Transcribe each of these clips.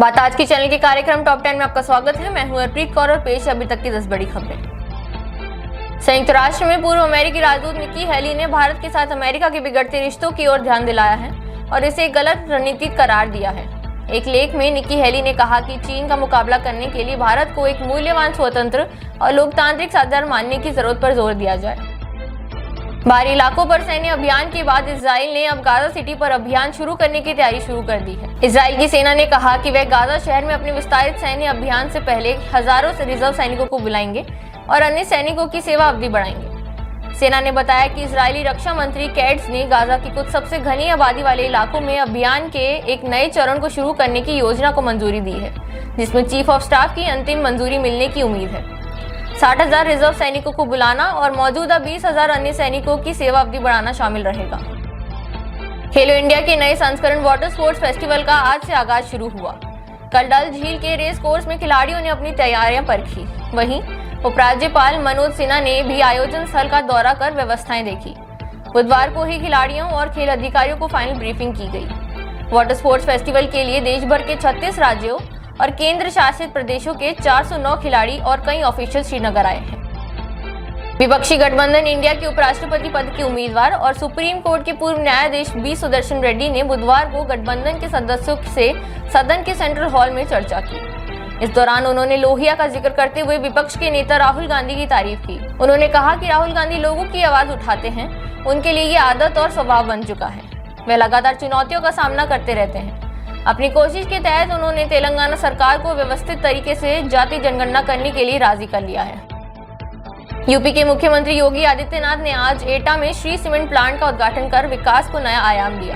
बात आज की चैनल के कार्यक्रम टॉप 10 में आपका स्वागत है। मैं हूं हरप्रीत कौर और पेश अभी तक की 10 बड़ी खबरें। संयुक्त राष्ट्र में पूर्व अमेरिकी राजदूत निकी हेली ने भारत के साथ अमेरिका के बिगड़ते रिश्तों की ओर ध्यान दिलाया है और इसे एक गलत रणनीति करार दिया है। एक लेख में निकी हेली ने कहा कि चीन का मुकाबला करने के लिए भारत को एक मूल्यवान, स्वतंत्र और लोकतांत्रिक साझेदार मानने की जरूरत पर जोर दिया जाए। बाहरी इलाकों पर सैन्य अभियान के बाद इजराइल ने अब गाजा सिटी पर अभियान शुरू करने की तैयारी शुरू कर दी है। इजराइल की सेना ने कहा कि वह गाजा शहर में अपने विस्तारित सैन्य अभियान से पहले हजारों से रिजर्व सैनिकों को बुलाएंगे और अन्य सैनिकों की सेवा अवधि बढ़ाएंगे। सेना ने बताया कि इजरायली रक्षा मंत्री कैट्स ने गाजा की कुछ सबसे घनी आबादी वाले इलाकों में अभियान के एक नए चरण को शुरू करने की योजना को मंजूरी दी है, जिसमें चीफ ऑफ स्टाफ की अंतिम मंजूरी मिलने की उम्मीद है। 60,000 रिजर्व सैनिकों को बुलाना और मौजूदा 20,000 अन्य सैनिकों की सेवा अवधि बढ़ाना शामिल रहेगा। खेलो इंडिया के नए संस्करण वाटर स्पोर्ट्स फेस्टिवल का आज से आगाज शुरू हुआ। कल डल झील के रेस कोर्स में खिलाड़ियों ने अपनी तैयारियां परखी। वहीं उपराज्यपाल मनोज सिन्हा ने भी आयोजन स्थल का दौरा कर व्यवस्थाएं देखी। बुधवार को ही खिलाड़ियों और खेल अधिकारियों को फाइनल ब्रीफिंग की गई। वाटर स्पोर्ट्स फेस्टिवल के लिए देश भर के 36 राज्यों और केंद्र शासित प्रदेशों के 409 खिलाड़ी और कई ऑफिशियल श्रीनगर आए हैं। विपक्षी गठबंधन इंडिया के उपराष्ट्रपति पद के उम्मीदवार और सुप्रीम कोर्ट के पूर्व न्यायाधीश बी सुदर्शन रेड्डी ने बुधवार को गठबंधन के सदस्यों से सदन के सेंट्रल हॉल में चर्चा की। इस दौरान उन्होंने लोहिया का जिक्र करते हुए विपक्ष के नेता राहुल गांधी की तारीफ की। उन्होंने कहा कि राहुल गांधी लोगों की आवाज उठाते हैं, उनके लिए ये आदत और स्वभाव बन चुका है। वे लगातार चुनौतियों का सामना करते रहते हैं। अपनी कोशिश के तहत उन्होंने तेलंगाना सरकार को व्यवस्थित तरीके से जाति जनगणना करने के लिए राजी कर लिया है। यूपी के मुख्यमंत्री योगी आदित्यनाथ ने आज एटा में श्री सीमेंट प्लांट का उद्घाटन कर विकास को नया आयाम दिया।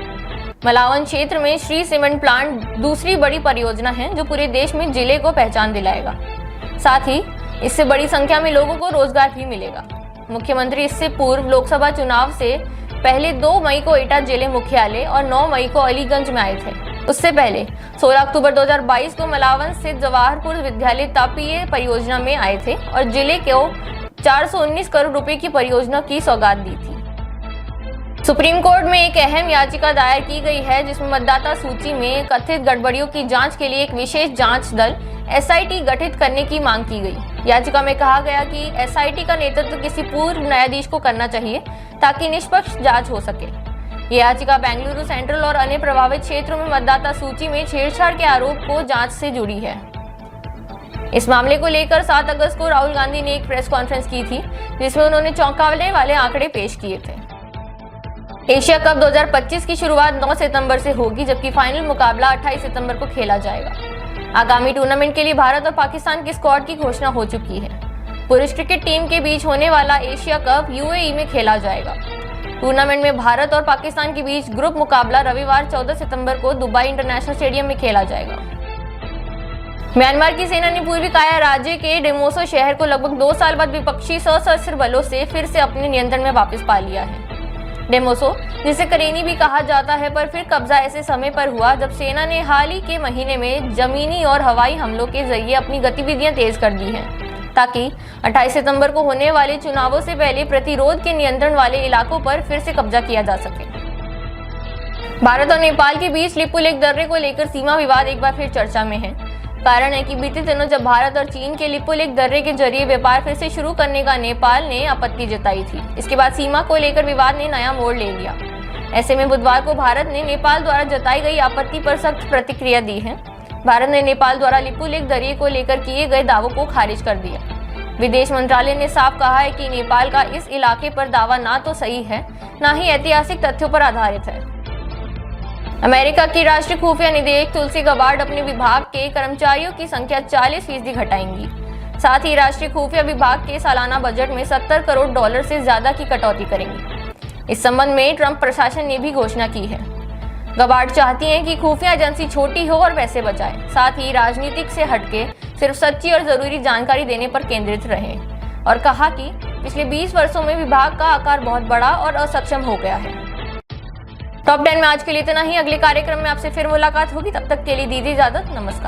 मलावन क्षेत्र में श्री सीमेंट प्लांट दूसरी बड़ी परियोजना है जो पूरे देश में जिले को पहचान दिलाएगा। साथ ही इससे बड़ी संख्या में लोगों को रोजगार भी मिलेगा। मुख्यमंत्री इससे पूर्व लोकसभा चुनाव से पहले 2 मई को एटा जिले मुख्यालय और 9 मई को अलीगंज में आए थे। उससे पहले 16 अक्टूबर 2022 को मलावन स्थित जवाहरपुर विद्यालय तापीय परियोजना में आए थे और जिले को 419 करोड़ रुपए की परियोजना की सौगात दी थी। सुप्रीम कोर्ट में एक अहम याचिका दायर की गई है, जिसमें मतदाता सूची में कथित गड़बड़ियों की जांच के लिए एक विशेष जांच दल SIT गठित करने की मांग की गई। याचिका में कहा गया कि SIT का नेतृत्व किसी पूर्व न्यायाधीश को करना चाहिए ताकि निष्पक्ष जांच हो सके। ये याचिका बेंगलुरु सेंट्रल और अन्य प्रभावित क्षेत्रों में मतदाता सूची में छेड़छाड़ के आरोप को जांच से जुड़ी है। इस मामले को लेकर 7 अगस्त को राहुल गांधी ने एक प्रेस कॉन्फ्रेंस की थी, जिसमें उन्होंने चौंकाने वाले आंकड़े पेश किए थे। एशिया कप 2025 की शुरुआत 9 सितंबर से होगी, जबकि फाइनल मुकाबला 28 सितंबर को खेला जाएगा। आगामी टूर्नामेंट के लिए भारत और पाकिस्तान की स्क्वाड की घोषणा हो चुकी है। पुरुष क्रिकेट टीम के बीच होने वाला एशिया कप UAE में खेला जाएगा। टूर्नामेंट में भारत और पाकिस्तान के बीच ग्रुप मुकाबला रविवार 14 सितंबर को दुबई इंटरनेशनल स्टेडियम में खेला जाएगा। म्यांमार की सेना ने पूर्वी काया राज्य के डेमोसो शहर को लगभग 2 साल बाद विपक्षी सशस्त्र बलों से फिर से अपने नियंत्रण में वापस पा लिया है। डेमोसो, जिसे करेनी भी कहा जाता है, पर फिर कब्जा ऐसे समय पर हुआ जब सेना ने हाल ही के महीने में जमीनी और हवाई हमलों के जरिए अपनी गतिविधियां तेज कर दी हैं, ताकि 28 सितंबर को होने वाले चुनावों से पहले प्रतिरोध के नियंत्रण वाले इलाकों पर फिर से कब्जा किया जा सके। भारत और नेपाल के बीच लिपुलेख दर्रे को लेकर सीमा विवाद एक बार फिर चर्चा में है। कारण है कि बीते दिनों जब भारत और चीन के लिपुलेख दर्रे के जरिए व्यापार फिर से शुरू करने का नेपाल ने आपत्ति जताई थी। इसके बाद सीमा को लेकर विवाद ने नया मोड़ ले लिया। ऐसे में बुधवार को भारत ने नेपाल द्वारा जताई गई आपत्ति पर सख्त प्रतिक्रिया दी है। भारत ने नेपाल द्वारा लिपुलेख दरिया को लेकर किए गए दावों को खारिज कर दिया। विदेश मंत्रालय ने साफ कहा है कि नेपाल का इस इलाके पर दावा ना तो सही है, ना ही ऐतिहासिक तथ्यों पर आधारित है। अमेरिका की राष्ट्रीय खुफिया निदेशक तुलसी गबार्ड अपने विभाग के कर्मचारियों की संख्या 40% घटाएंगी। साथ ही राष्ट्रीय खुफिया विभाग के सालाना बजट में $70 करोड़ से ज्यादा की कटौती करेंगी। इस संबंध में ट्रंप प्रशासन ने भी घोषणा की है। गबार्ड चाहती हैं कि खुफिया एजेंसी छोटी हो और पैसे बचाए, साथ ही राजनीतिक से हटके सिर्फ सच्ची और जरूरी जानकारी देने पर केंद्रित रहे, और कहा कि पिछले 20 वर्षों में विभाग का आकार बहुत बड़ा और असक्षम हो गया है। टॉप 10 में आज के लिए इतना ही। अगले कार्यक्रम में आपसे फिर मुलाकात होगी, तब तक के लिए दीजिए इजाजत। नमस्कार।